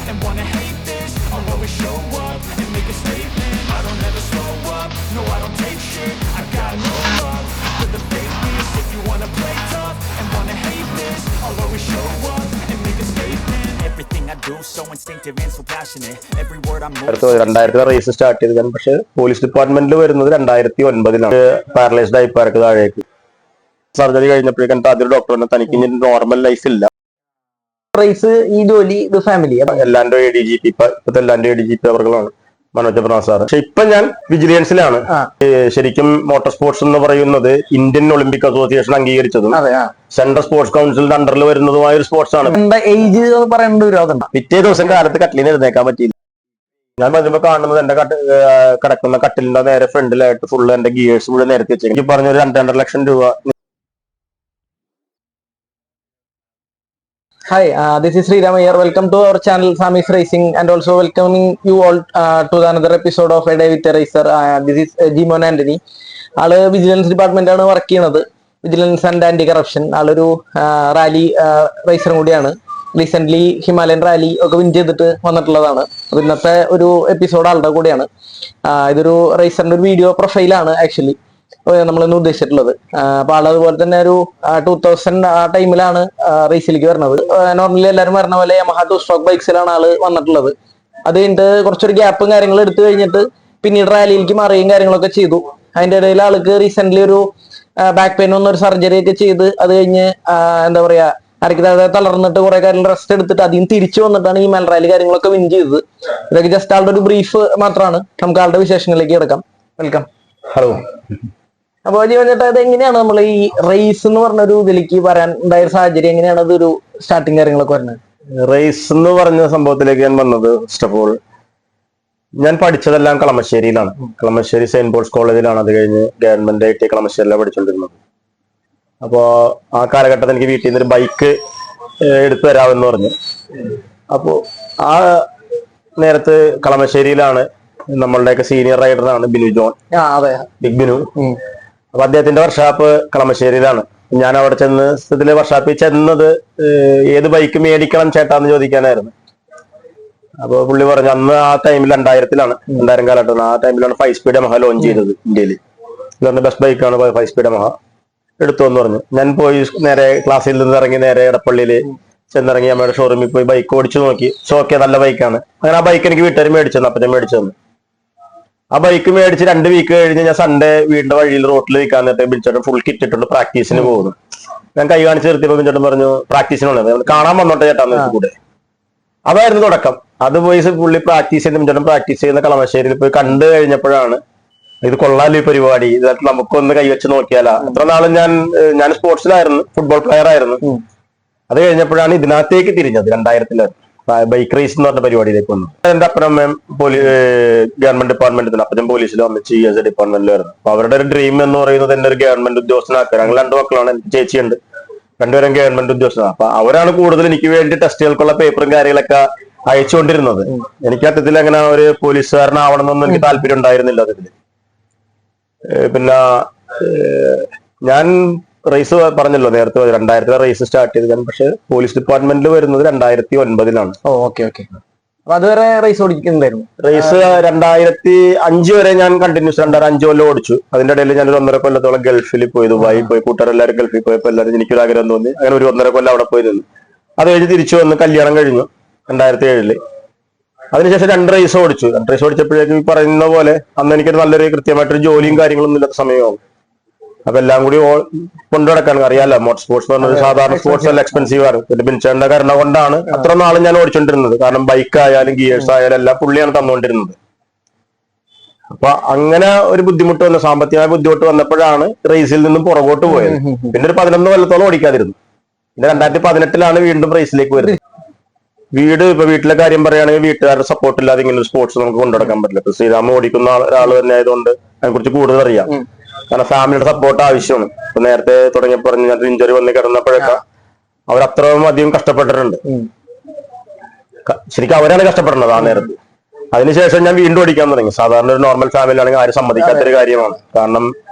and wanna hate this. I'll always show up and make a statement. I don't ever slow up, no I don't take shit. I got no love for the fakeness. If you wanna play tough and wanna hate this, I'll always show up and make a statement. Everything I do so instinctive and so passionate. Every word I'm moving. 2000 race start ചെയ്തത്. പക്ഷെ police ഡിപ്പാർട്ട്മെന്റിൽ വരുന്നത് 2009 paralysed ആയി park താഴേക്ക് surgery കഴിഞ്ഞപ്പോഴേക്കും ആദ്യം doctor പറഞ്ഞു തനിക്ക് ഇനി നോർമൽ ലൈഫ് ഇല്ല. റേസ് ഈ ജോലി ഇത് ഫാമിലി എല്ലാന്റെ ADGP ഇപ്പത്തെ എല്ലാന്റെ ADGP അവർകളാണ് മനോജ് പ്രണാസ് സാർ. പക്ഷെ ഇപ്പൊ ഞാൻ വിജിലൻസിലാണ്. ശരിക്കും മോട്ടോർ സ്പോർട്സ് എന്ന് പറയുന്നത് ഇന്ത്യൻ ഒളിമ്പിക് അസോസിയേഷൻ അംഗീകരിച്ചതും സെൻട്രൽ സ്പോർട്സ് കൗൺസിലിന്റെ അണ്ടറിൽ വരുന്നതുമായ ഒരു സ്പോർട്സ് ആണ്. ഏജ് പറയേണ്ട വിരോധം. പിറ്റേ ദിവസം കാലത്ത് കട്ടിലിന് എഴുന്നേക്കാൻ പറ്റിയില്ല. ഞാൻ വരുമ്പോ കാണുന്നത് എന്റെ കിടക്കുന്ന കട്ടിലിന്റെ നേരെ ഫ്രണ്ടിലായിട്ട് ഫുള്ള് എന്റെ ഗിയേഴ്സ് മുഴുവൻ നേരത്തെ വെച്ചു. എനിക്ക് പറഞ്ഞൊരു 2.5 ലക്ഷം രൂപ. Hi, this is Sriram here. Welcome to our channel Samis Racing and also welcoming you all to another episode of A Day with a Racer. This is Jimon Anthony. ആള് vigilance department ആണ് work ചെയ്യുന്നത്. Vigilance and anti corruption. ആളൊരു rally റേസറും കൂടിയാണ്. Recent Himalayan rally ഒക്കെ win ചെയ്തിട്ട് വന്നിട്ടുള്ളതാണ്. അപ്പൊ ഇന്നത്തെ ഒരു എപ്പിസോഡ് ആളുടെ കൂടെയാണ്. ഇതൊരു റേസറിന്റെ ഒരു വീഡിയോ പ്രൊഫൈലാണ് ആക്ച്വലി നമ്മളിന്ന് ഉദ്ദേശിച്ചിട്ടുള്ളത്. അപ്പൊ ആളതുപോലെ തന്നെ ഒരു 2000 ആ ടൈമിലാണ് റേസിലേക്ക് വരുന്നത്. നോർമലി എല്ലാവരും പറഞ്ഞ പോലെ യമഹ 2 സ്ട്രോക്ക് ബൈക്സിലാണ് ആള് വന്നിട്ടുള്ളത്. അത് കഴിഞ്ഞിട്ട് കുറച്ചൊരു ഗ്യാപ്പും കാര്യങ്ങളും എടുത്തു കഴിഞ്ഞിട്ട് പിന്നീട് റാലിയിലേക്ക് മാറുകയും കാര്യങ്ങളൊക്കെ ചെയ്തു. അതിന്റെ ഇടയിൽ ആൾക്ക് റീസെന്റ് ഒരു ബാക്ക് പെയിൻ ഒരു സർജറി ഒക്കെ ചെയ്ത് അത് കഴിഞ്ഞ് എന്താ പറയാ അരക്ക് തളർന്നിട്ട് കുറെ കാര്യങ്ങൾ റെസ്റ്റ് എടുത്തിട്ട് അതിന് തിരിച്ചു വന്നിട്ടാണ് ഈ റാലി കാര്യങ്ങളൊക്കെ വിൻ ചെയ്തത്. ഇതൊക്കെ ജസ്റ്റ് ആളുടെ ഒരു ബ്രീഫ് മാത്രമാണ്. നമുക്ക് ആളുടെ വിശേഷങ്ങളിലേക്ക് കിടക്കാം. വെൽക്കം. ഹലോ. അപ്പൊ ജീവൻ ചേട്ടാ, ഇത് എങ്ങനെയാണ് നമ്മൾ ഈ റേസ് എന്ന് പറഞ്ഞ ഒരു ഇതിലേക്ക് വരാൻ ഉണ്ടായ സാഹചര്യം? എങ്ങനെയാണ് അതൊരു സ്റ്റാർട്ടിങ് കാര്യങ്ങളൊക്കെ വരുന്നത്? റേസ് എന്ന് പറഞ്ഞ സംഭവത്തിലേക്ക് ഞാൻ വന്നത് ഫസ്റ്റ് ഓഫ് ഓൾ ഞാൻ പഠിച്ചതെല്ലാം കളമശ്ശേരിയിലാണ്. കളമശ്ശേരി സെയിന്റ് പോൾസ് കോളേജിലാണ്. അത് കഴിഞ്ഞ് ഗവൺമെന്റ് IT കളമശ്ശേരിയിലാണ് പഠിച്ചുകൊണ്ടിരുന്നത്. അപ്പോ ആ കാലഘട്ടത്തിൽ എനിക്ക് വീട്ടിൽ നിന്ന് ഒരു ബൈക്ക് എടുത്തു തരാമെന്ന് പറഞ്ഞു. അപ്പോ ആ നേരത്ത് കളമശ്ശേരിയിലാണ് നമ്മളുടെയൊക്കെ സീനിയർ റൈഡറാണ് ബിനു ജോൺ, ബിഗ് ബിനു. അപ്പൊ അദ്ദേഹത്തിന്റെ വർക്ക്ഷോപ്പ് കളമശ്ശേരിയിലാണ്. ഞാൻ അവിടെ ചെന്ന് ഇതിലെ വർക്ക്ഷോപ്പിൽ ചെന്നത് ഏത് ബൈക്ക് മേടിക്കണം ചേട്ടാന്ന് ചോദിക്കാനായിരുന്നു. അപ്പൊ പുള്ളി പറഞ്ഞു അന്ന് ആ ടൈമിൽ 2000 കാലഘട്ടം. ആ ടൈമിലാണ് 5 സ്പീഡ് യമഹ ലോഞ്ച് ചെയ്തത് ഇന്ത്യയിൽ. ഇതാണ് ബെസ്റ്റ് ബൈക്കാണ് 5 സ്പീഡ് യമഹ, എടുത്തു എന്ന് പറഞ്ഞു. ഞാൻ പോയി നേരെ ക്ലാസ്സിൽ നിന്ന് ഇറങ്ങി നേരെ എടപ്പള്ളിയിൽ ചെന്നിറങ്ങി അമ്മയുടെ ഷോറൂമിൽ പോയി ബൈക്ക് ഓടിച്ചു നോക്കി. ഓക്കെ, നല്ല ബൈക്കാണ്. അങ്ങനെ ആ ബൈക്ക് എനിക്ക് വീട്ടുകാർ മേടിച്ചു. അപ്പച്ചൻ മേടിച്ചു തന്നു. ആ ബൈക്ക് മേടിച്ച് 2 വീക്ക് കഴിഞ്ഞ് ഞാൻ സൺഡേ വീടിന്റെ വഴിയിൽ റോട്ടിൽ നിൽക്കാൻ നേരത്തെ ബിൻചേട്ടൻ ഫുൾ കിറ്റ് ഇട്ടുണ്ട് പ്രാക്ടീസിന് പോകുന്നു. ഞാൻ കൈ കാണിച്ച് നിർത്തിയപ്പോൾ ബിൻചേട്ടൻ പറഞ്ഞു പ്രാക്ടീസിനാണ് കാണാൻ വന്നോട്ടെ ചേട്ടാന്ന് കൂടെ. അതായിരുന്നു തുടക്കം. അത് പോയി പുള്ളി പ്രാക്ടീസ് ചെയ്ത് ബിൻചേട്ടൻ പ്രാക്ടീസ് ചെയ്യുന്ന കളമശ്ശേരിയിൽ പോയി കണ്ടു കഴിഞ്ഞപ്പോഴാണ് ഇത് കൊള്ളാലോ ഈ പരിപാടി, ഇതിനകത്ത് നമുക്കൊന്ന് കൈവച്ച് നോക്കിയാലാ. എത്ര നാളും ഞാൻ സ്പോർട്സിലായിരുന്നു, ഫുട്ബോൾ പ്ലെയർ ആയിരുന്നു. അത് കഴിഞ്ഞപ്പോഴാണ് ഇതിനകത്തേക്ക് തിരിഞ്ഞത്. 2000 ബൈക്ക് റേസ് എന്ന് പറഞ്ഞ പരിപാടിയിലേക്ക് വന്നു. എന്റെ അപ്പനമ്മയും ഗവൺമെന്റ് ഡിപ്പാർട്ട്മെന്റിൽ, അപ്പനും പോലീസിലും അമ്മച്ചി ES ഡിപ്പാർട്ട്മെന്റിലായിരുന്നു. അപ്പൊ അവരുടെ ഒരു ഡ്രീം എന്ന് പറയുന്നത് എന്നെ ഒരു ഗവൺമെന്റ് ഉദ്യോഗസ്ഥനാക്കുക. ഞങ്ങൾ 2 മക്കളാണ്. എനിക്ക് ചേച്ചിയുണ്ട്. 2 പേരും ഗവൺമെന്റ് ഉദ്യോഗസ്ഥനാണ്. അപ്പൊ അവരാണ് കൂടുതൽ എനിക്ക് വേണ്ടി ടെസ്റ്റുകൾക്കുള്ള പേപ്പറും കാര്യങ്ങളൊക്കെ അയച്ചുകൊണ്ടിരുന്നത്. എനിക്ക് അത്തരത്തിൽ അങ്ങനെ ഒരു പോലീസുകാരനാവണമെന്നൊന്നും എനിക്ക് താല്പര്യം ഉണ്ടായിരുന്നില്ല അതില്. പിന്നെ ഞാൻ റേസ് പറഞ്ഞല്ലോ നേരത്തെ 2000 റേസ് സ്റ്റാർട്ട് ചെയ്ത്. പക്ഷെ പോലീസ് ഡിപ്പാർട്ട്മെന്റിൽ വരുന്നത് 2009 ഓക്കെ. അപ്പൊ അതുവരെ റേസ് ഓടിക്കുന്നുണ്ടായിരുന്നു. റേസ് 2005 വരെ ഞാൻ കണ്ടിന്യൂസ് 2005 കൊല്ലം ഓടിച്ചു. അതിന്റെ ഇടയിൽ ഞാൻ ഒരു 1.5 കൊല്ലത്തോളം ഗൾഫിൽ പോയി, ദുബായി പോയി. കൂട്ടുകാരെല്ലാവരും ഗൾഫിൽ പോയപ്പോൾ എല്ലാവരും എനിക്കൊരു ആഗ്രഹം തോന്നി. അങ്ങനെ ഒരു 1.5 കൊല്ലം അവിടെ പോയി നിന്ന്. അത് കഴിഞ്ഞ് തിരിച്ചു വന്ന് കല്യാണം കഴിഞ്ഞു 2007. അതിനുശേഷം 2 റേസ് ഓടിച്ചു. 2 റേസ് ഓടിച്ചപ്പോഴേക്കും പറയുന്ന പോലെ അന്ന് എനിക്കൊരു നല്ലൊരു കൃത്യമായിട്ടൊരു ജോലിയും കാര്യങ്ങളൊന്നും ഇല്ലാത്ത സമയമാവും. അപ്പൊ എല്ലാം കൂടി കൊണ്ടുനടക്കാൻ അറിയാലോ. മോട്ടോർ സ്പോർട്സ് എന്ന് പറഞ്ഞത് സാധാരണ സ്പോർട്സ് എല്ലാം എക്സ്പെൻസീവ് ആണ്. പിന്നെ ബിൻചേട്ടന്റെ കാരണം കൊണ്ടാണ് അത്ര നാളും ഞാൻ ഓടിച്ചോണ്ടിരുന്നത്. കാരണം ബൈക്ക് ആയാലും ഗിയേഴ്സ് ആയാലും എല്ലാം പുള്ളിയാണ് തന്നുകൊണ്ടിരുന്നത്. അപ്പൊ അങ്ങനെ ഒരു ബുദ്ധിമുട്ട് വന്നു, സാമ്പത്തികമായ ബുദ്ധിമുട്ട് വന്നപ്പോഴാണ് റേസിൽ നിന്നും പുറകോട്ട് പോയത്. പിന്നെ ഒരു 11 കൊല്ലത്തോളം ഓടിക്കാതിരുന്നു. പിന്നെ 2018 വീണ്ടും റേസിലേക്ക് വരുന്നത്. വീട്ടിലെ കാര്യം പറയുകയാണെങ്കിൽ വീട്ടുകാരുടെ സപ്പോർട്ട് ഇല്ലാതെ ഇങ്ങനെ ഒരു സ്പോർട്സ് നമുക്ക് കൊണ്ടുനടക്കാൻ പറ്റില്ല. ഇപ്പൊ ശ്രീരാമ ഓടിക്കുന്ന ഒരാൾ തന്നെ ആയതുകൊണ്ട് അതിനെ കുറിച്ച് കൂടുതൽ അറിയാം. കാരണം ഫാമിലിയുടെ സപ്പോർട്ട് ആവശ്യമാണ്. ഇപ്പൊ നേരത്തെ തുടങ്ങിയപ്പോൾ പറഞ്ഞു ഞാൻ ഇഞ്ചുറി വന്ന് കിടന്നപ്പോഴൊക്കെ അവരത്രയും അധികം കഷ്ടപ്പെട്ടിട്ടുണ്ട്. ശരിക്കും അവരാണ് കഷ്ടപ്പെടുന്നത് ആ നേരത്ത്. അതിനുശേഷം ഞാൻ വീണ്ടും ഓടിക്കാൻ തുടങ്ങി. സാധാരണ ഒരു നോർമൽ ഫാമിലി ആണെങ്കിൽ ആരും സമ്മതിക്കാത്തൊരു കാര്യമാണ്. കാരണം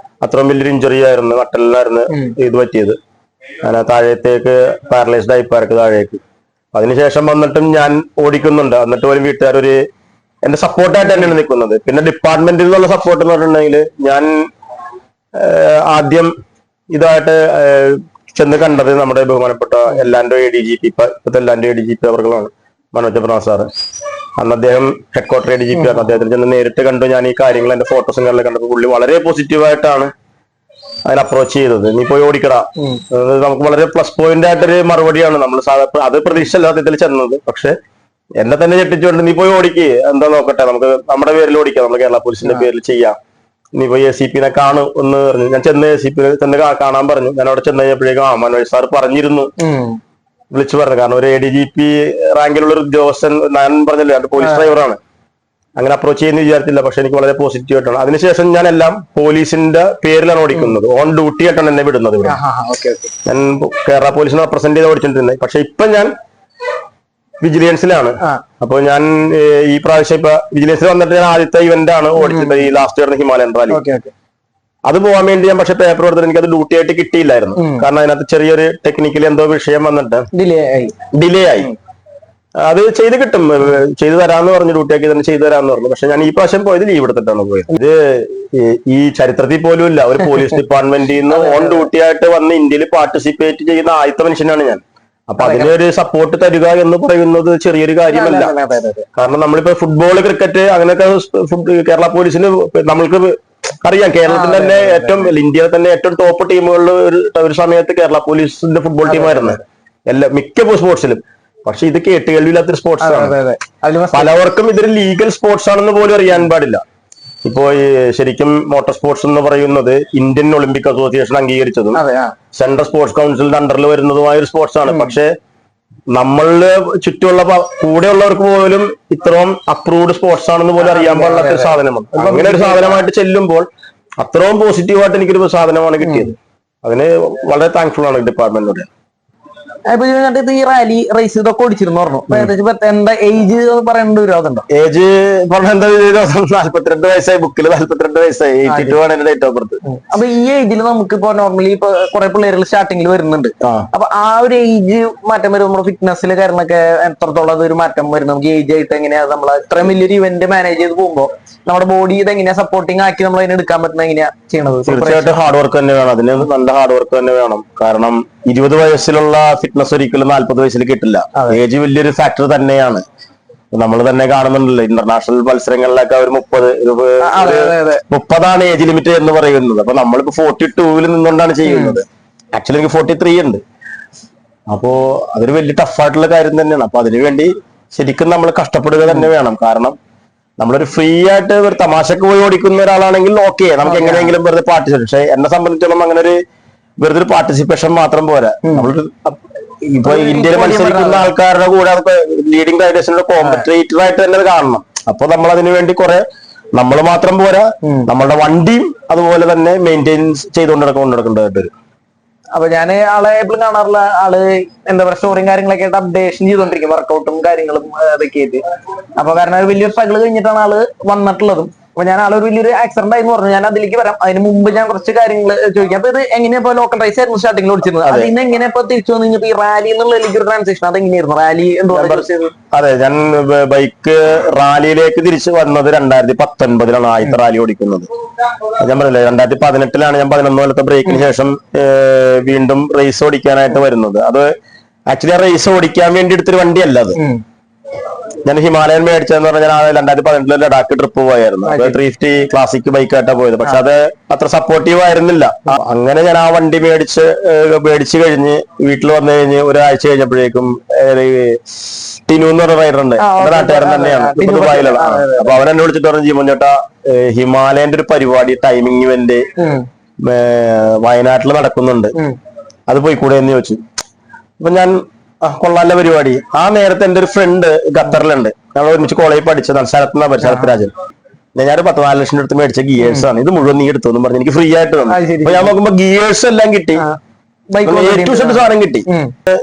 അത്രയും വലിയൊരു ഇഞ്ചുറി ആയിരുന്നു, നട്ടലിനായിരുന്നു ഇത് പറ്റിയത്. അങ്ങനെ താഴത്തേക്ക് പാരലൈസ്ഡ് ആയി പാർക്ക് താഴേക്ക്. അതിനുശേഷം വന്നിട്ടും ഞാൻ ഓടിക്കുന്നുണ്ട്. എന്നിട്ട് ഒരു വീട്ടുകാരൊരു എന്റെ സപ്പോർട്ടായിട്ട് തന്നെയാണ് നിൽക്കുന്നത്. പിന്നെ ഡിപ്പാർട്ട്മെന്റിൽ നിന്നുള്ള സപ്പോർട്ട് എന്ന് പറഞ്ഞിട്ടുണ്ടെങ്കിൽ ഞാൻ ആദ്യം ഇതായിട്ട് ചെന്ന് കണ്ടത് നമ്മുടെ ബഹുമാനപ്പെട്ട എല്ലാൻഡോ ADGP, ഇപ്പോഴത്തെ എല്ലാൻഡോ ADGP അവർകളാണ്, മനോജ് പ്രനാഥ് സാറ്. അന്ന് അദ്ദേഹം ഹെഡ് ക്വാർട്ടർ ADGP ആണ്. അദ്ദേഹത്തിന് ചെന്ന് നേരിട്ട് കണ്ടു. ഞാൻ ഈ കാര്യങ്ങൾ എന്റെ ഫോട്ടോസും കാര്യങ്ങളും കണ്ടപ്പോൾ പുള്ളി വളരെ പോസിറ്റീവായിട്ടാണ് അതിനെ അപ്രോച്ച് ചെയ്തത്. നീ പോയി ഓടിക്കടാ, നമുക്ക് വളരെ പ്ലസ് പോയിന്റ് ആയിട്ടൊരു മറുപടിയാണ്. നമ്മൾ അത് പ്രതീക്ഷയല്ല സത്യത്തിൽ ചെന്നത്. പക്ഷെ എന്നെ തന്നെ ഞെട്ടിച്ചുകൊണ്ട് നീ പോയി ഓടിക്ക്, എന്താ നോക്കട്ടെ, നമുക്ക് നമ്മുടെ പേരിൽ ഓടിക്കാം, നമ്മുടെ കേരള പോലീസിന്റെ പേരിൽ ചെയ്യാം, നീ പോയി ACP-നെ കാണു എന്ന് പറഞ്ഞു. ഞാൻ ചെന്ന് ACP തന്നെ കാണാൻ പറഞ്ഞു. ഞാൻ അവിടെ ചെന്ന് കഴിഞ്ഞപ്പോഴേക്കും മനോജ് സാർ പറഞ്ഞിരുന്നു, വിളിച്ചു പറഞ്ഞു. കാരണം ഒരു ADGP റാങ്കിലുള്ള ഒരു ഉദ്യോഗസ്ഥൻ, ഞാൻ പറഞ്ഞല്ലോ അത് പോലീസ് ഡ്രൈവറാണ്, അങ്ങനെ അപ്രോച്ച് ചെയ്യുന്ന വിചാരിച്ചില്ല. പക്ഷെ എനിക്ക് വളരെ പോസിറ്റീവ് ആയിട്ടാണ്. അതിനുശേഷം ഞാൻ എല്ലാം പോലീസിന്റെ പേരിലാണ് ഓടിക്കുന്നത്. ഓൺ ഡ്യൂട്ടി ആയിട്ടാണ് എന്നെ വിടുന്നത്. ഇവിടെ ഞാൻ കേരള പോലീസിനെ റെപ്രസെന്റ് ചെയ്ത് ഓടിച്ചിട്ടുണ്ടായി. പക്ഷെ ഇപ്പൊ ഞാൻ വിജിലൻസിലാണ്. അപ്പൊ ഞാൻ ഈ പ്രാവശ്യം ഇപ്പൊ വിജിലൻസിൽ വന്നിട്ട് ഞാൻ ആദ്യത്തെ ഇവന്റ് ആണ് ഓടിച്ചത്, ഈ ലാസ്റ്റ് വരുന്ന ഹിമാലയൻ റാലി. അത് പോകാൻ വേണ്ടി ഞാൻ പക്ഷെ പേപ്പർ കൊടുത്തിട്ട് എനിക്ക് അത് ഡ്യൂട്ടി ആയിട്ട് കിട്ടിയില്ലായിരുന്നു. കാരണം അതിനകത്ത് ചെറിയൊരു ടെക്നിക്കലി എന്തോ വിഷയം വന്നിട്ട് ഡിലേ ആയി. അത് ചെയ്ത് കിട്ടും, ചെയ്തു തരാന്ന് പറഞ്ഞു, ഡ്യൂട്ടി ആക്കി തന്നെ ചെയ്തു തരാന്ന് പറഞ്ഞു. പക്ഷെ ഞാൻ ഈ പ്രാവശ്യം പോയത് ലീവ് എടുത്തിട്ടാണ് പോയത്. ഇത് ഈ ചരിത്രത്തിൽ പോലും ഇല്ല. ഒരു പോലീസ് ഡിപ്പാർട്ട്മെന്റിൽ നിന്ന് ഓൺ ഡ്യൂട്ടി ആയിട്ട് വന്ന് ഇന്ത്യയിൽ പാർട്ടിസിപ്പേറ്റ് ചെയ്യുന്ന ആദ്യത്തെ മനുഷ്യനാണ് ഞാൻ. അപ്പൊ അതിനൊരു സപ്പോർട്ട് തരിക എന്ന് പറയുന്നത് ചെറിയൊരു കാര്യമല്ല. കാരണം നമ്മളിപ്പോ ഫുട്ബോൾ, ക്രിക്കറ്റ് അങ്ങനെയൊക്കെ കേരള പോലീസിന് നമ്മൾക്ക് അറിയാം. കേരളത്തിൽ തന്നെ ഏറ്റവും, ഇന്ത്യയിൽ തന്നെ ഏറ്റവും ടോപ്പ് ടീമുകളിൽ ഒരു സമയത്ത് കേരള പോലീസിന്റെ ഫുട്ബോൾ ടീമായിരുന്നു മിക്ക സ്പോർട്സിലും. പക്ഷെ ഇത് കേട്ടുകേൾവില്ലാത്തൊരു സ്പോർട്സ് ആണ്. പലവർക്കും ഇതൊരു ലീഗൽ സ്പോർട്സ് ആണെന്ന് പോലും അറിയാൻ പാടില്ല. ഇപ്പോ ശരിക്കും മോട്ടോർ സ്പോർട്സ് എന്ന് പറയുന്നത് ഇന്ത്യൻ ഒളിമ്പിക് അസോസിയേഷൻ അംഗീകരിച്ചതും സെൻട്രൽ സ്പോർട്സ് കൗൺസിലിന്റെ അണ്ടറിൽ വരുന്നതുമായ ഒരു സ്പോർട്സ് ആണ്. പക്ഷെ നമ്മളുടെ ചുറ്റുമുള്ള കൂടെയുള്ളവർക്ക് പോലും ഇത്രയും അപ്രൂവ്ഡ് സ്പോർട്സ് ആണെന്ന് പോലും അറിയാൻ പാടില്ലാത്ത ഒരു സാധനമാണ്. അങ്ങനെ ഒരു സാധനമായിട്ട് ചെല്ലുമ്പോൾ അത്രയും പോസിറ്റീവായിട്ട് എനിക്കൊരു സാധനമാണ് കിട്ടിയത്. അതിന് വളരെ താങ്ക്ഫുൾ ആണ് ഡിപ്പാർട്ട്മെന്റിനോട്. ഈ റാലി റേസ് ഇതൊക്കെ ഓടിച്ചിരുന്നു പറഞ്ഞു. എന്താ ഏജ് പറയേണ്ട ഒരു അതുണ്ടോ? ഏജ് പറഞ്ഞ 42 വയസ്സായി, ബുക്കിൽ 42 വയസ്സായി. 82 ആണ് എന്റെ ഡേറ്റ് ഓഫ് ബർത്ത്. അപ്പൊ ഈ ഏജിൽ നമുക്ക് ഇപ്പൊ നോർമലി ഇപ്പൊ കുറെ പിള്ളേരുകൾ സ്റ്റാർട്ടിങ്ങിൽ വരുന്നുണ്ട്. അപ്പൊ ആ ഒരു ഏജ് മാറ്റം വരും നമ്മുടെ ഫിറ്റ്നസ്സിൽ കാര്യങ്ങളൊക്കെ എത്രത്തോളം അതൊരു മാറ്റം വരും? നമുക്ക് ഏജ് ആയിട്ട് എങ്ങനെയാ നമ്മൾ ഇത്രയും വലിയൊരു ഇവന്റ് മാനേജ് ചെയ്ത് പോകുമ്പോ നമ്മുടെ ബോഡി ഇതെങ്ങനെയാ സപ്പോർട്ടിങ് ആക്കി നമ്മൾ അതിനെ എടുക്കാൻ പറ്റുന്ന എങ്ങനെയാ ചെയ്യണത്? തീർച്ചയായിട്ടും ഹാർഡ് വർക്ക് തന്നെ വേണം. അതിന് നല്ല ഹാർഡ് വർക്ക് തന്നെ വേണം. കാരണം 20 വയസ്സിലുള്ള ഫിറ്റ്നസ് ഒരിക്കലും 40 വയസ്സിൽ കിട്ടില്ല. ഏജ് വലിയൊരു ഫാക്ടർ തന്നെയാണ്. നമ്മൾ തന്നെ കാണുന്നുണ്ടല്ലോ ഇന്റർനാഷണൽ മത്സരങ്ങളിലൊക്കെ ഒരു 30 ഏജ് ലിമിറ്റ് എന്ന് പറയുന്നത്. അപ്പൊ നമ്മളിപ്പോ 42-ൽ നിന്നുകൊണ്ടാണ് ചെയ്യുന്നത്. ആക്ച്വലി എനിക്ക് 43 ഉണ്ട്. അപ്പോ അതൊരു വലിയ ടഫായിട്ടുള്ള കാര്യം തന്നെയാണ്. അപ്പൊ അതിനുവേണ്ടി ശരിക്കും നമ്മൾ കഷ്ടപ്പെടുക തന്നെ വേണം. കാരണം നമ്മളൊരു ഫ്രീ ആയിട്ട് ഒരു തമാശക്ക് പോയി ഓടിക്കുന്ന ഒരാളാണെങ്കിൽ ഓക്കെ, നമുക്ക് എങ്ങനെയെങ്കിലും വെറുതെ പാർട്ടിസിപ്പേറ്റ്. പക്ഷെ എന്നെ സംബന്ധിച്ചിടത്തോളം അങ്ങനെ ഒരു വെറുതെ ഒരു പാർട്ടിസിപ്പേഷൻ മാത്രം പോരാ. നമ്മളൊരു ഇപ്പൊ ഇന്ത്യയിൽ മത്സരിക്കുന്ന ആൾക്കാരുടെ കൂടെ ലീഡിംഗ് റൈഡേഴ്സിന്റെ കോമ്പറ്റേറ്റർ ആയിട്ട് തന്നെ കാണണം. അപ്പൊ നമ്മൾ അതിനു വേണ്ടി കുറെ, നമ്മൾ മാത്രം പോരാ, നമ്മളുടെ വണ്ടിയും അതുപോലെ തന്നെ മെയിൻറ്റെയിൻസ് ചെയ്തുകൊണ്ടിടക്കേണ്ടതായിട്ട് വരും. അപ്പൊ ഞാൻ ആളെ എപ്പോഴും കാണാറുള്ള ആള് എന്താ പറയുക, സ്റ്റോറിയും കാര്യങ്ങളൊക്കെ ആയിട്ട് അപ്ഡേഷൻ ചെയ്തോണ്ടിരിക്കും, വർക്കൗട്ടും കാര്യങ്ങളും അതൊക്കെ ആയിട്ട്. അപ്പൊ കാരണം വലിയൊരു സ്ട്രഗിൾ കഴിഞ്ഞിട്ടാണ് ആള് വന്നിട്ടുള്ളതും. അപ്പൊ ഞാൻ ആളൊരു വലിയൊരു ആക്സിഡന്റ് ആയി പറഞ്ഞു. ഞാൻ അതിലേക്ക് വരാം. അതിന് മുമ്പ് ഞാൻ കുറച്ച് കാര്യങ്ങൾ ചോദിക്കാം. അപ്പൊ ഇത് എങ്ങനെയാ ഇപ്പൊ ലോക്കൽ റൈസ് ആയിരുന്നു സ്റ്റാർട്ടിംഗിൽ ഓടിച്ചിരുന്നത്, അതിന് എങ്ങനെയാ ഇപ്പൊ തിരിച്ചു വന്നു കഴിഞ്ഞപ്പോ ഈ റാലി എന്നുള്ള ഒരു ട്രാൻസിഷൻ അതെങ്ങനെയായിരുന്നു? റാലി അതെ, ഞാൻ ബൈക്ക് റാലിയിലേക്ക് തിരിച്ചു വന്നത് 2019-ലാണ് ആദ്യത്തെ റാലി ഓടിക്കുന്നത്. ഞാൻ പറഞ്ഞില്ലേ 2018-ലാണ് ഞാൻ 11 കൊല്ലത്തെ ബ്രേക്കിന് ശേഷം വീണ്ടും റേസ് ഓടിക്കാനായിട്ട് വരുന്നത്. അത് ആക്ച്വലി ആ റേസ് ഓടിക്കാൻ വേണ്ടി എടുത്തൊരു വണ്ടിയല്ല അത്. ഞാൻ ഹിമാലയൻ മേടിച്ചതെന്ന് പറഞ്ഞാൽ ഞാൻ 2018-ൽ ലഡാക്ക് ട്രിപ്പ് പോയായിരുന്നു. 350 ക്ലാസിക് ബൈക്കായിട്ടാ പോയത്. പക്ഷെ അത് അത്ര സപ്പോർട്ടീവ് ആയിരുന്നില്ല. അങ്ങനെ ഞാൻ ആ വണ്ടി മേടിച്ചു കഴിഞ്ഞ് വീട്ടിൽ വന്നു കഴിഞ്ഞ് ഒരാഴ്ച കഴിഞ്ഞപ്പോഴേക്കും ടിനു എന്ന് പറഞ്ഞ റൈഡർ ഉണ്ട്, എന്റെ നാട്ടുകാരൻ തന്നെയാണ്, ദുബായിലുള്ള. അപ്പൊ അവൻ എന്നെ വിളിച്ചിട്ട് പറഞ്ഞു, ജീമോൻ ചേട്ടാ ഹിമാലയന്റെ ഒരു പരിപാടി ടൈമിംഗ് ഇവന്റ് വയനാട്ടിൽ നടക്കുന്നുണ്ട്, അത് പോയിക്കൂടെ എന്ന് ചോദിച്ചു. അപ്പൊ ഞാൻ കൊള്ളാല്ല പരിപാടി. ആ നേരത്തെ എന്റെ ഒരു ഫ്രണ്ട് ഖത്തറിലുണ്ട്, ഞങ്ങൾ ഒരുമിച്ച് കോളേജിൽ പഠിച്ചതാണ്, ശരത് രാജൻ. ഞാൻ 14 ലക്ഷം എടുത്ത് മേടിച്ച ഗിയേഴ്സ് ആണ്. ഇത് മുഴുവൻ നീ എടുത്തു എന്ന് പറഞ്ഞ് എനിക്ക് ഫ്രീ ആയിട്ട് തന്നു. അപ്പൊ ഞാൻ നോക്കുമ്പോ ഗിയേഴ്സ് എല്ലാം കിട്ടി, ഏറ്റവും സാധനം കിട്ടി.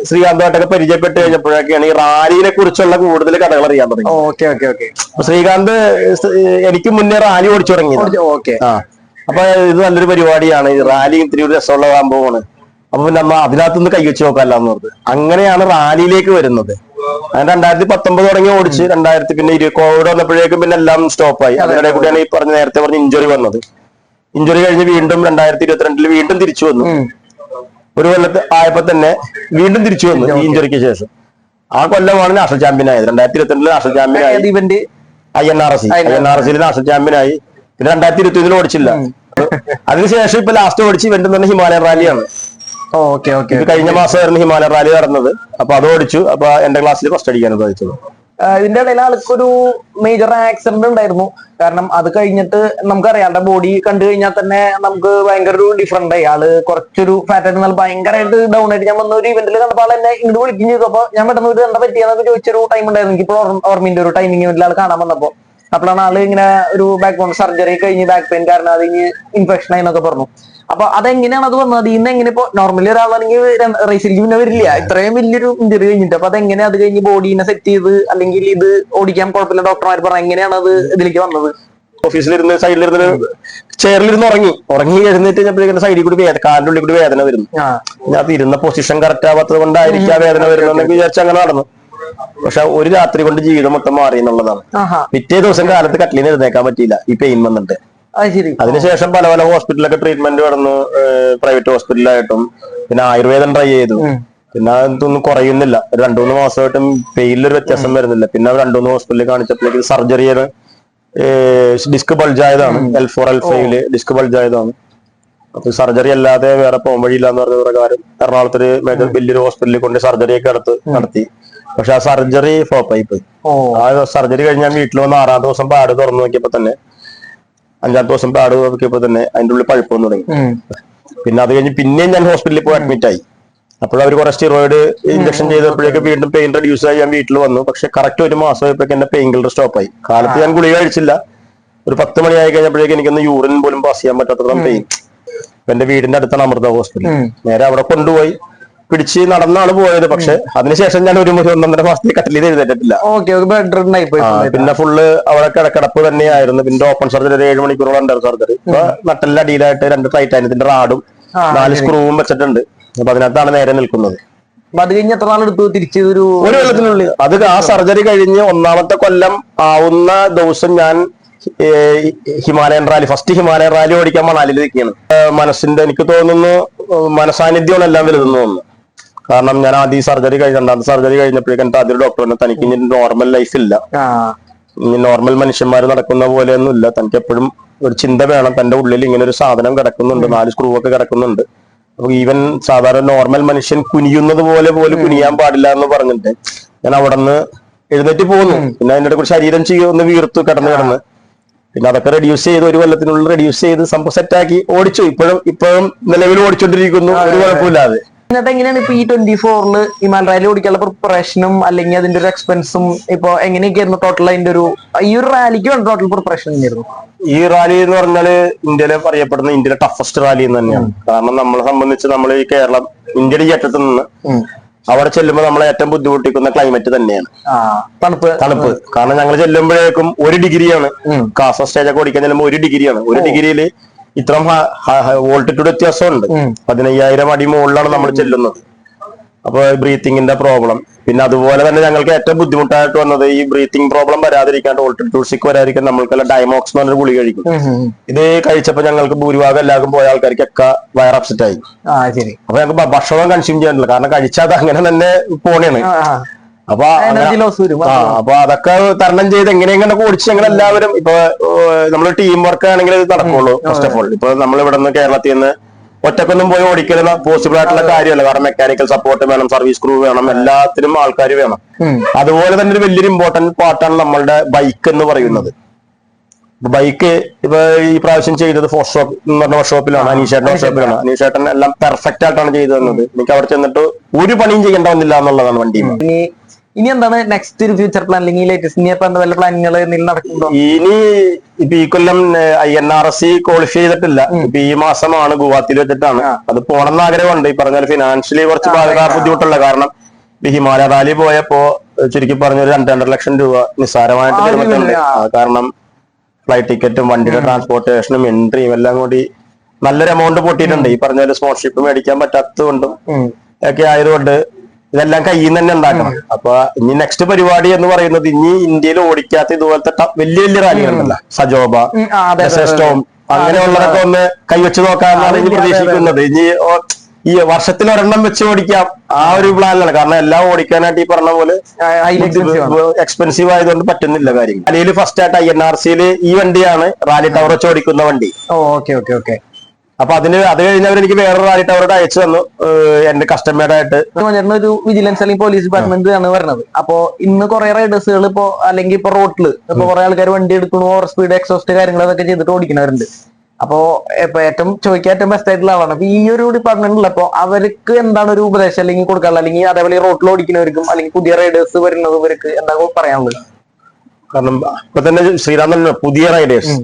ശ്രീകാന്തുമായിട്ടൊക്കെ പരിചയപ്പെട്ട് കഴിഞ്ഞപ്പോഴൊക്കെയാണ് ഈ റാലിനെ കുറിച്ചുള്ള കൂടുതൽ കഥകൾ അറിയാൻ തുടങ്ങി. അപ്പൊ ശ്രീകാന്ത് എനിക്ക് മുന്നേ റാലി ഓടിച്ചു തുടങ്ങി. അപ്പൊ ഇത് നല്ലൊരു പരിപാടിയാണ്, ഈ റാലി ഇത്തിരി ഒരു രസമുള്ള സംഭവമാണ്. അപ്പൊ പിന്നെ അതിനകത്തുനിന്ന് കൈവച്ച് നോക്കാമല്ലോ എന്ന് പറഞ്ഞത്. അങ്ങനെയാണ് റാലിയിലേക്ക് വരുന്നത്. ഞാൻ 2019 തുടങ്ങി ഓടിച്ച് 2000 പിന്നെ കോവിഡ് വന്നപ്പോഴേക്കും പിന്നെ എല്ലാം സ്റ്റോപ്പായി. അതിനിടെ കൂടിയാണ് ഈ നേരത്തെ പറഞ്ഞ ഇഞ്ചുറി വന്നത്. ഇഞ്ചുറി കഴിഞ്ഞ് വീണ്ടും 2022 വീണ്ടും തിരിച്ചു വന്നു. ഒരു കൊല്ലത്ത് ആയപ്പോ തന്നെ വീണ്ടും തിരിച്ചു വന്നു ഈ ഇഞ്ചുറിക്ക് ശേഷം. ആ കൊല്ലമാണ് നാഷണൽ ചാമ്പ്യൻ ആയത്. 2022 നാഷണൽ ചാമ്പ്യൻ ആയി. INRC നാഷണൽ ചാമ്പ്യൻ ആയി. പിന്നെ 2021 ഓടിച്ചില്ല. അതിനുശേഷം ഇപ്പൊ ലാസ്റ്റ് ഓടിച്ച് ഇവന്റ് തന്നെ ഹിമാലയൻ റാലിയാണ്. കഴിഞ്ഞ മാസമായിരുന്നു ഹിമാലയൻ റാലി നടന്നത്. അപ്പൊ അത് ഓടിച്ചു. അപ്പൊ എന്റെ ക്ലാസ്സിൽ ഫസ്റ്റ് അടിക്കാനും സാധിച്ചത്. ഇതിന്റെ ഇടയിൽ ആൾക്കൊരു മേജർ ആക്സിഡന്റ് ഉണ്ടായിരുന്നു. കാരണം അത് കഴിഞ്ഞിട്ട് നമുക്കറിയാം ആളുടെ ബോഡി കണ്ടു കഴിഞ്ഞാൽ തന്നെ നമുക്ക് ഭയങ്കര ഒരു ഡിഫറൻറ്റ് ആയി. ആള് കുറച്ചൊരു ഫാറ്റ് ആയിട്ട് നല്ല ഭയങ്കരമായിട്ട് ഡൗൺ ആയിട്ട് ഞാൻ വന്ന ഒരു ഇവന്റിൽ കണ്ടപ്പോൾ എന്നെ ഇങ്ങോട്ട് വിളിക്കുകയും ചെയ്തു. അപ്പൊ ഞാൻ പെട്ടെന്ന് ഒരു എന്താ പറ്റിയെന്നൊക്കെ ചോദിച്ചൊരു ടൈം ഉണ്ടായിരുന്നു. എനിക്കിപ്പോ ഓർമ്മയിന്റെ ഒരു ടൈമിംഗ് ആൾ കാണാൻ വന്നപ്പോ അപ്പോഴാണ് ആള് ഇങ്ങനെ ഒരു ബാക്ക് ബോൺ സർജറി കഴിഞ്ഞ് ബാക്ക് പെയിൻ കാരണം അത് കഴിഞ്ഞ് ഇൻഫെക്ഷൻ ആയി എന്നൊക്കെ പറഞ്ഞു. അപ്പൊ അതെങ്ങനെയാണ് അത് വന്നത്? ഇന്ന് എങ്ങനെ ഇപ്പൊ നോർമലി ഒരാളാണെങ്കിൽ റേസിലേക്ക് പിന്നെ വരില്ല ഇത്രയും വലിയൊരു ഇഞ്ചുറി കഴിഞ്ഞിട്ട്. അപ്പൊ അതെങ്ങനെ അത് കഴിഞ്ഞ് ബോഡീനെ സെറ്റ് ചെയ്ത് അല്ലെങ്കിൽ ഇത് ഓടിക്കാൻ കുഴപ്പമില്ല ഡോക്ടർമാർ പറഞ്ഞു എങ്ങനെയാണ് അത് ഇതിലേക്ക് വന്നത്? ഓഫീസിലിരുന്ന് സൈഡിലിരുന്ന് ചെയറിലിരുന്ന് ഉറങ്ങി എഴുന്നേറ്റ് കഴിഞ്ഞപ്പോഴേക്കും സൈഡിൽ കൂടി കാലിന്റെ ഉള്ളിൽ കൂടി വേദന വരുന്നു. ഞാൻ ഇരുന്ന പൊസിഷൻ കറക്റ്റ് ആവാത്തത് കൊണ്ടായിരിക്കും വേദന വരുന്നതെന്ന് വിചാരിച്ച് അങ്ങനെ നടന്നു. പക്ഷെ ഒരു രാത്രി കൊണ്ട് ജീവിതം മൊത്തം മാറി എന്നുള്ളതാണ്. പിറ്റേ ദിവസം കാലത്ത് കട്ടിലിന് എഴുന്നേക്കാൻ പറ്റിയില്ല ഈ പെയിൻ വന്നിട്ട്. അതിനുശേഷം പല പല ഹോസ്പിറ്റലൊക്കെ ട്രീറ്റ്മെന്റ് കടന്നു. പ്രൈവറ്റ് ഹോസ്പിറ്റലായിട്ടും പിന്നെ ആയുർവേദം ട്രൈ ചെയ്തു. പിന്നെ അതൊന്നും കുറയുന്നില്ല. 2-3 മാസമായിട്ടും പെയിനിലൊരു വ്യത്യാസം വരുന്നില്ല. പിന്നെ 2-3 ഹോസ്പിറ്റലിൽ കാണിച്ചപ്പോഴേക്ക് സർജറിയാണ്. ഡിസ്ക് ബൾജായതാണ്. L4 L5 disk ബൾജായതാണ്. അപ്പൊ സർജറി അല്ലാതെ വേറെ പോകാൻ വഴിയില്ല എന്ന് പറഞ്ഞ പ്രകാരം എറണാകുളത്തൊരു വലിയൊരു ഹോസ്പിറ്റലിൽ കൊണ്ട് സർജറിയൊക്കെ നടത്തി. പക്ഷെ ആ സർജറി ഫ്ലോപ്പായി പോയി. ആ സർജറി കഴിഞ്ഞ് ഞാൻ വീട്ടിൽ വന്ന് 6-ാമത്തെ ദിവസം പാട് തുറന്നു നോക്കിയപ്പോ തന്നെ 5-ാമത്തെ ദിവസം പാട് നോക്കിയപ്പോ തന്നെ അതിന്റെ ഉള്ളിൽ പഴുപ്പ് വന്നു തുടങ്ങി. പിന്നെ അത് കഴിഞ്ഞ് പിന്നെയും ഞാൻ ഹോസ്പിറ്റലിൽ പോയി അഡ്മിറ്റ് ആയി. അപ്പോൾ അവർ കുറെ സ്റ്റിറോയിഡ് ഇഞ്ചക്ഷൻ ചെയ്തപ്പോഴേക്ക് വീണ്ടും പെയിൻ റെഡ്യൂസ് ആയി ഞാൻ വീട്ടിൽ വന്നു. പക്ഷെ കറക്റ്റ് ഒരു മാസമായപ്പോഴേക്ക് എന്റെ പെയിൻ കില്ലർ സ്റ്റോപ്പായി. കാലത്ത് ഞാൻ ഗുളിക കഴിച്ചില്ല. ഒരു 10 മണിയായി കഴിഞ്ഞപ്പോഴേക്ക് എനിക്കൊന്ന് യൂറിൻ പോലും പാസ് ചെയ്യാൻ പറ്റാത്തത്ര പെയിൻ. എന്റെ വീടിന്റെ അടുത്താണ് അമൃത ഹോസ്പിറ്റൽ. നേരെ അവിടെ കൊണ്ടുപോയി പിടിച്ച് നടന്നാണ് പോയത്. പക്ഷെ അതിനുശേഷം ഞാൻ ഒരു 1-1.5 മാസത്തിൽ കട്ടിലിൽ എഴുന്നേറ്റിട്ടില്ല. പിന്നെ ഫുള്ള് അവിടെ കിടപ്പ് തന്നെയായിരുന്നു. പിന്നെ ഓപ്പൺ സർജറി 7 മണിക്കൂറോളം ഉണ്ടായിരുന്നു സർജറി. ഇപ്പൊ നട്ടലിന്റെ അടിയിലായിട്ട് 2 ടൈറ്റാനിയത്തിന്റെ റാഡും 4 സ്ക്രൂവും വെച്ചിട്ടുണ്ട്. അപ്പൊ അതിനകത്താണ് നേരെ നിൽക്കുന്നത്. അത് കഴിഞ്ഞ് എത്ര നാളെടുത്തു തിരിച്ച്? ഒരു കൊല്ലത്തിനുള്ളിൽ. അത് ആ സർജറി കഴിഞ്ഞ് 1-ാമത്തെ കൊല്ലം ആവുന്ന ദിവസം ഞാൻ ഫസ്റ്റ് ഹിമാലയൻ റാലി ഓടിക്കാൻ മണാലിയിൽ നിൽക്കുകയാണ്. മനസ്സിന്റെ എനിക്ക് തോന്നുന്നു മനസാന്നിധ്യമാണ് എല്ലാം വലുതെന്ന് തോന്നുന്നു. കാരണം ഞാൻ ആദ്യം സർജറി 2-ാമത്തെ സർജറി കഴിഞ്ഞപ്പോഴേക്കും എന്റെ ആദ്യം ഡോക്ടർ പറഞ്ഞു തനിക്ക് ഇനി നോർമൽ ലൈഫ് ഇല്ല, ഇനി നോർമൽ മനുഷ്യന്മാർ നടക്കുന്ന പോലെയൊന്നും ഇല്ല, തനിക്ക് എപ്പോഴും ഒരു ചിന്ത വേണം. തന്റെ ഉള്ളിൽ ഇങ്ങനെ ഒരു സാധനം കിടക്കുന്നുണ്ട്, 4 സ്ക്രൂ ഒക്കെ കിടക്കുന്നുണ്ട്. അപ്പൊ ഈവൻ സാധാരണ നോർമൽ മനുഷ്യൻ കുനിയുന്നത് പോലെ പോലും കുനിയാൻ പാടില്ല എന്ന് പറഞ്ഞിട്ട് ഞാൻ അവിടെ നിന്ന് എഴുന്നേറ്റ് പോന്നു. പിന്നെ അതിന്റെ കൂടെ ശരീരം ഒന്ന് വീർത്തു കിടന്ന് പിന്നെ അതൊക്കെ റെഡ്യൂസ് ചെയ്ത് 1 കൊല്ലത്തിനുള്ളിൽ റെഡ്യൂസ് ചെയ്ത് സംഭവം സെറ്റാക്കി ഓടിച്ചു. ഇപ്പോഴും നിലവിൽ ഓടിച്ചോണ്ടിരിക്കുന്നു, ഒരു കുഴപ്പമില്ലാതെ. എന്നിട്ട് എങ്ങനെയാണ് ഇപ്പൊ ഈ 24 ഹിമാലയ റാലി ഓടിക്കാനുള്ള പ്രിപ്പറേഷനും അല്ലെങ്കിൽ അതിന്റെ ഒരു എക്സ്പെൻസും ഇപ്പൊ എങ്ങനെയൊക്കെയായിരുന്നു ടോട്ടൽ? അതിന്റെ ഈ ഒരു റാലിക്ക് വേണ്ട ടോട്ടൽ പ്രിപ്പറേഷൻ എങ്ങനെയായിരുന്നു? ഈ റാലി എന്ന് പറഞ്ഞാല് ഇന്ത്യയിലെ അറിയപ്പെടുന്ന ഇന്ത്യയിലെ ടഫസ്റ്റ് റാലി എന്ന് തന്നെയാണ്. കാരണം നമ്മളെ സംബന്ധിച്ച് നമ്മൾ ഈ കേരളം ഇന്ത്യയുടെ ഈ അറ്റത്ത് നിന്ന് അവിടെ ചെല്ലുമ്പോൾ നമ്മളെ ഏറ്റവും ബുദ്ധിമുട്ടിക്കുന്ന ക്ലൈമറ്റ് തന്നെയാണ് തണുപ്പ്. കാരണം ഞങ്ങൾ ചെല്ലുമ്പോഴേക്കും 1 ഡിഗ്രിയാണ്. കാസ സ്റ്റേജൊക്കെ ഓടിക്കാൻ ചെല്ലുമ്പോൾ 1 ഡിഗ്രിയാണ്. 1 ഡിഗ്രിയിൽ ഇത്രയും വോൾട്ടിറ്റ്യൂഡ് വ്യത്യാസമുണ്ട്. 15,000 അടി മുകളിലാണ് നമ്മൾ ചെല്ലുന്നത്. അപ്പൊ ബ്രീത്തിങ്ങിന്റെ പ്രോബ്ലം, പിന്നെ അതുപോലെ തന്നെ ഞങ്ങൾക്ക് ഏറ്റവും ബുദ്ധിമുട്ടായിട്ട് വന്നത് ഈ ബ്രീത്തിങ് പ്രോബ്ലം വരാതിരിക്കാൻ, വോൾട്ടിറ്റ്യൂഡ് സിക്ക് വരാതിരിക്കാൻ നമ്മൾക്കെല്ലാം ഡൈമോക്സ് എന്ന് പറഞ്ഞൊരു ഗുളി കഴിക്കും. ഇത് കഴിച്ചപ്പോ ഞങ്ങൾക്ക് ഭൂരിഭാഗം എല്ലാവർക്കും പോയ ആൾക്കാർക്കൊക്കെ വയർ അപ്സെറ്റ് ആയി. അപ്പൊ ഞങ്ങൾക്ക് ഭക്ഷണം കൺസ്യൂം ചെയ്യാനില്ല, കാരണം കഴിച്ചാൽ അങ്ങനെ തന്നെ പോണേണ്. അപ്പൊ അതൊക്കെ തരണം ചെയ്ത് എങ്ങനെയെങ്കിലും ഓടിച്ച് ഞങ്ങൾ എല്ലാവരും ഇപ്പൊ നമ്മൾ ടീം വർക്ക് ആണെങ്കിൽ ഇത് നടക്കുള്ളൂ. ഫസ്റ്റ് ഓഫ് ഓൾ ഇപ്പൊ നമ്മൾ ഇവിടെ നിന്ന് കേരളത്തിൽ നിന്ന് ഒറ്റക്കൊന്നും പോയി ഓടിക്കുന്ന പോസിബിൾ ആയിട്ടുള്ള കാര്യമല്ല. കാരണം മെക്കാനിക്കൽ സപ്പോർട്ട് വേണം, സർവീസ് ക്രൂ വേണം, എല്ലാത്തിനും ആൾക്കാർ വേണം. അതുപോലെ തന്നെ ഒരു വലിയൊരു ഇമ്പോർട്ടന്റ് പാർട്ടാണ് നമ്മളുടെ ബൈക്ക് എന്ന് പറയുന്നത്. ബൈക്ക് ഇപ്പൊ ഈ പ്രാവശ്യം ചെയ്തത് ഫോർഷോപ്പ് എന്ന് പറഞ്ഞ വർക്ക്ഷോപ്പിലാണ്, അനീഷേട്ടൻ വർക്ക്ഷോപ്പിലാണ്. അനീഷേട്ടൻ എല്ലാം പെർഫെക്റ്റ് ആയിട്ടാണ് ചെയ്തു തന്നത്. എനിക്ക് അവിടെ ചെന്നിട്ട് ഒരു പണിയും ചെയ്യേണ്ട വന്നില്ല എന്നുള്ളതാണ് വണ്ടി. ഇനി എന്താണ് നെക്സ്റ്റ് ഫ്യൂച്ചർ പ്ലാൻ? അല്ലെങ്കിൽ ലേറ്റസ്റ്റ് ഇനി ഇപ്പൊ വല്ല പ്ലാനുകൾ നടക്കുന്നുണ്ടോ? ഇനി ഇപ്പൊ ഈ കൊല്ലം INRC ക്വാളിഫൈ ചെയ്തിട്ടില്ല. ഇപ്പൊ ഈ മാസമാണ് ഗുവാഹത്തിയിൽ വെച്ചിട്ടാണ്. അത് പോകണമെന്ന് ആഗ്രഹമുണ്ട്. ഈ പറഞ്ഞാൽ ഫിനാൻഷ്യലി കുറച്ച് ബുദ്ധിമുട്ടുള്ള കാരണം ഈ ഹിമാലയ റാലി പോയപ്പോ ചുരുക്കി പറഞ്ഞൊരു 2.5 ലക്ഷം രൂപ നിസ്സാരമായിട്ട് വരുന്നുണ്ട്. കാരണം ഫ്ലൈറ്റ് ടിക്കറ്റും വണ്ടിയുടെ ട്രാൻസ്പോർട്ടേഷനും എൻട്രിയും എല്ലാം കൂടി നല്ലൊരു എമൗണ്ട് പൊട്ടിയിട്ടുണ്ട്. ഈ പറഞ്ഞ സ്പോൺസർഷിപ്പ് മേടിക്കാൻ പറ്റാത്തത് കൊണ്ടും ഒക്കെ ആയതുകൊണ്ട് ഇതെല്ലാം കയ്യിൽ നിന്ന് തന്നെ ഉണ്ടാക്കണം. അപ്പൊ ഇനി നെക്സ്റ്റ് പരിപാടി എന്ന് പറയുന്നത് ഇനി ഇന്ത്യയിൽ ഓടിക്കാത്ത ഇതുപോലത്തെ വലിയ വലിയ റാലികളുണ്ടല്ലോ, സജോബ, സ്റ്റോം, അങ്ങനെയുള്ളതൊക്കെ ഒന്ന് കൈവച്ച് നോക്കാനാണ് ഇനി പ്രതീക്ഷിക്കുന്നത്. ഇനി ഈ വർഷത്തിൽ ഒരെണ്ണം വെച്ച് ഓടിക്കാം ആ ഒരു പ്ലാനിലാണ്. കാരണം എല്ലാം ഓടിക്കാനായിട്ട് ഈ പറഞ്ഞ പോലെ എക്സ്പെൻസീവ് ആയതുകൊണ്ട് പറ്റുന്നില്ല കാര്യം. റാലിയിൽ ഫസ്റ്റ് ആയിട്ട് INRCയിൽ ഈ വണ്ടിയാണ് റാലി ടവർ വെച്ച് ഓടിക്കുന്ന വണ്ടി. അപ്പൊ അത് കഴിഞ്ഞവർ എനിക്ക് വേറെ റാലി ടവറോട് അയച്ചു തന്നു എന്റെ കസ്റ്റമേഡ് ആയിട്ട്. ഒരു വിജിലൻസ് അല്ലെങ്കിൽ പോലീസ് ഡിപ്പാർട്ട്മെന്റ് ആണ് വരുന്നത്. അപ്പൊ ഇന്ന് കുറെ റൈഡേഴ്സുകൾ ഇപ്പൊ അല്ലെങ്കിൽ ഇപ്പൊ റോഡില് ഇപ്പൊ കുറെ ആൾക്കാർ വണ്ടി എടുക്കണു, ഓവർ സ്പീഡ്, എക്സോസ്റ്റ് കാര്യങ്ങളൊക്കെ ചെയ്തിട്ട് ഓടിക്കുന്നവരുണ്ട്. അപ്പൊ ഏറ്റവും ബെസ്റ്റ് ആയിട്ടുള്ള ആളാണ്. അപ്പൊ ഈ ഒരു ഡിപ്പാർട്ട്മെന്റിലപ്പോ അവർക്ക് എന്താണ് ഒരു ഉപദേശം അല്ലെങ്കിൽ കൊടുക്കാനുള്ളത്, അല്ലെങ്കിൽ അതേപോലെ റോഡിൽ ഓടിക്കുന്നവർക്കും അല്ലെങ്കിൽ പുതിയ റൈഡേഴ്സ് വരുന്നവർക്ക് എന്താ പറയാനുള്ളത്? കാരണം ഇപ്പൊ തന്നെ ശ്രീരാമൻ പുതിയ റൈഡേഴ്സ്,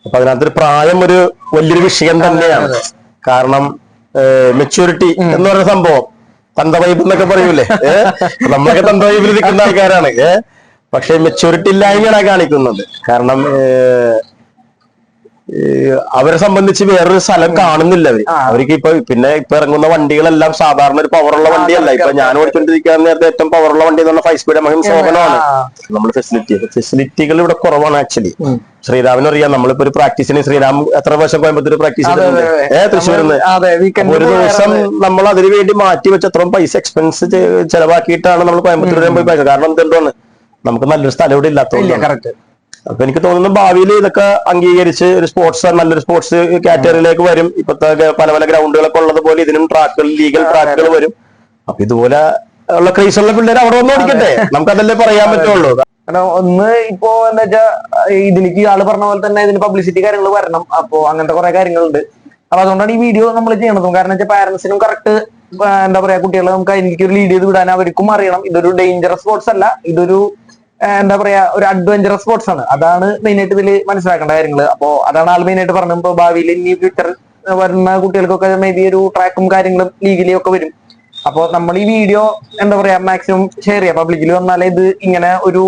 അപ്പൊ അതിനകത്തൊരു പ്രായം ഒരു വലിയൊരു വിഷയം തന്നെയാണ്. കാരണം മെച്യൂരിറ്റി എന്ന് പറയുന്ന സംഭവം, തന്തവൈബ് എന്നൊക്കെ പറയൂലേ, നമ്മളൊക്കെ തന്തവൈബിൽ നിൽക്കുന്ന ആൾക്കാരാണ്. പക്ഷെ മെച്യൂരിറ്റി ഇല്ലായ്മയാണ് കാണിക്കുന്നത്. കാരണം അവരെ സംബന്ധിച്ച് വേറൊരു സ്ഥലം കാണുന്നില്ല അവർക്ക്. ഇപ്പൊ ഇറങ്ങുന്ന വണ്ടികളെല്ലാം സാധാരണ ഒരു പവറുള്ള വണ്ടിയല്ല. ഇപ്പൊ ഞാൻ ഓടിച്ചോണ്ടിരിക്കുന്ന നേരത്തെ ഏറ്റവും പവറുള്ള വണ്ടി എന്ന് പറഞ്ഞാൽ 5 സ്പീഡ് മഹിം സോഹനമാണ്. നമ്മൾ ഫെസിലിറ്റികൾ ഇവിടെ കുറവാണ് ആക്ച്വലി. ശ്രീരാമിന് അറിയാം, നമ്മളിപ്പോ ഒരു പ്രാക്ടീസിന് ശ്രീരാം എത്ര വർഷം കോയമ്പത്തൂർ പ്രാക്ടീസ് ചെയ്തിട്ടുണ്ട് തൃശ്ശൂരിന്ന്. ഒരു ദിവസം നമ്മൾ അതിനു വേണ്ടി മാറ്റി വെച്ച് അത്രയും പൈസ എക്സ്പെൻസ് ചെലവാക്കിയിട്ടാണ് നമ്മൾ കോയമ്പത്തൂർ പോയി പൈസ. കാരണം എന്തുകൊണ്ടാണ് നമുക്ക് നല്ലൊരു സ്ഥലം ഇവിടെ ഇല്ലാത്തത്. അപ്പൊ എനിക്ക് തോന്നുന്നു ഭാവിയിൽ ഇതൊക്കെ അംഗീകരിച്ച് ഒരു നല്ലൊരു സ്പോർട്സ് കാറ്റഗറിയിലേക്ക് വരും. ഇപ്പത്തെ പല പല ഗ്രൗണ്ടുകളൊക്കെ ഉള്ളതുപോലെ ഇതിനും ട്രാക്കുകൾ, ലീഗൽ ട്രാക്കുകൾ വരും. അപ്പൊ ഇതുപോലെ ഉള്ള ക്രൈസുള്ള പിള്ളേർ അവിടെ വന്ന് ഓടിക്കട്ടെ, നമുക്കതല്ലേ പറയാൻ പറ്റുള്ളൂ. ഒന്ന് ഇപ്പോ എന്താ വെച്ചാ ഇതിലേക്ക് ആള് പറഞ്ഞ പോലെ തന്നെ ഇതിന് പബ്ലിസിറ്റി കാര്യങ്ങൾ വരണം. അപ്പൊ അങ്ങനത്തെ കുറെ കാര്യങ്ങളുണ്ട്. അപ്പൊ അതുകൊണ്ടാണ് ഈ വീഡിയോ നമ്മൾ ചെയ്യണതും. കാരണം വെച്ചാൽ പാരന്റ്സിനും കറക്റ്റ് എന്താ പറയാ കുട്ടികളെ നമുക്ക് എനിക്ക് ഒരു ലീഡ് ചെയ്ത് വിടാൻ അവർക്കും അറിയണം. ഇതൊരു ഡേഞ്ചറസ് സ്പോർട്സ് അല്ല, ഇതൊരു എന്താ പറയാ ഒരു അഡ്വഞ്ചറസ് സ്പോർട്സ് ആണ്. അതാണ് മെയിൻ ആയിട്ട് ഇതിൽ മനസ്സിലാക്കേണ്ട കാര്യങ്ങൾ. അപ്പോ അതാണ് ആൾ മെയിൻ ആയിട്ട് പറഞ്ഞത്. ഇപ്പൊ ഭാവിയിൽ ഇനി ഫ്യൂച്ചർ വരുന്ന കുട്ടികൾക്കൊക്കെ മേ ബി ഒരു ട്രാക്കും കാര്യങ്ങളും ലീഗലി ഒക്കെ വരും. അപ്പൊ നമ്മൾ ഈ വീഡിയോ എന്താ പറയാ മാക്സിമം ഷെയർ ചെയ്യാം. പബ്ലിക്കിൽ വന്നാലേ ഇത് ഇങ്ങനെ ഒരു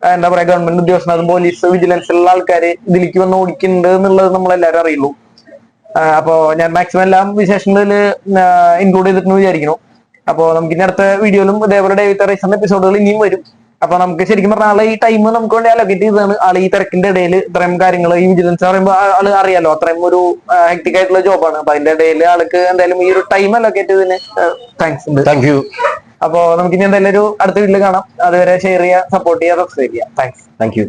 എന്താ പറയാ ഗവൺമെന്റ് ഉദ്യോഗസ്ഥരും പോലീസ് വിജിലൻസിലുള്ള ആൾക്കാര് ഇതിലേക്ക് വന്ന് ഓടിക്കുന്നുണ്ട് എന്നുള്ളത് നമ്മളെല്ലാവരും അറിയുള്ളൂ. അപ്പോ ഞാൻ മാക്സിമം എല്ലാം വിശേഷങ്ങളിൽ ഇൻക്ലൂഡ് ചെയ്തിട്ടെന്ന് വിചാരിക്കുന്നു. അപ്പൊ നമുക്ക് ഇനി അടുത്ത വീഡിയോയിലും ഇതേപോലെ ഡേ വിത്ത് റൈസറിന്റെ എപ്പിസോഡുകൾ ഇനിയും വരും. അപ്പൊ നമുക്ക് ശരിക്കും പറഞ്ഞാൽ ആളെ ഈ ടൈം നമുക്ക് വേണ്ടി അലോക്കേറ്റ് ചെയ്തതാണ്. ആള് ഈ തിരക്കിന്റെ ഇടയിൽ ഇത്രയും കാര്യങ്ങൾ, ഈ വിജിലൻസ് പറയുമ്പോൾ ആള് അറിയാലോ അത്രയും ഒരു ഹെക്ടിക് ആയിട്ടുള്ള ജോബാണ്. അപ്പൊ അതിന്റെ ഇടയിൽ ആൾക്ക് എന്തായാലും ഈ ഒരു ടൈം അലോക്കേറ്റ് ചെയ്തതിന് താങ്ക്സ് ഉണ്ട്. Thank you. അപ്പൊ നമുക്ക് ഇനി എന്തായാലും ഒരു അടുത്ത വീട്ടിൽ കാണാം. അതുവരെ ഷെയർ ചെയ്യുക, സപ്പോർട്ട് ചെയ്യുക, സബ്സ്ക്രൈബ് ചെയ്യുക. താങ്ക്സ്. Thank you.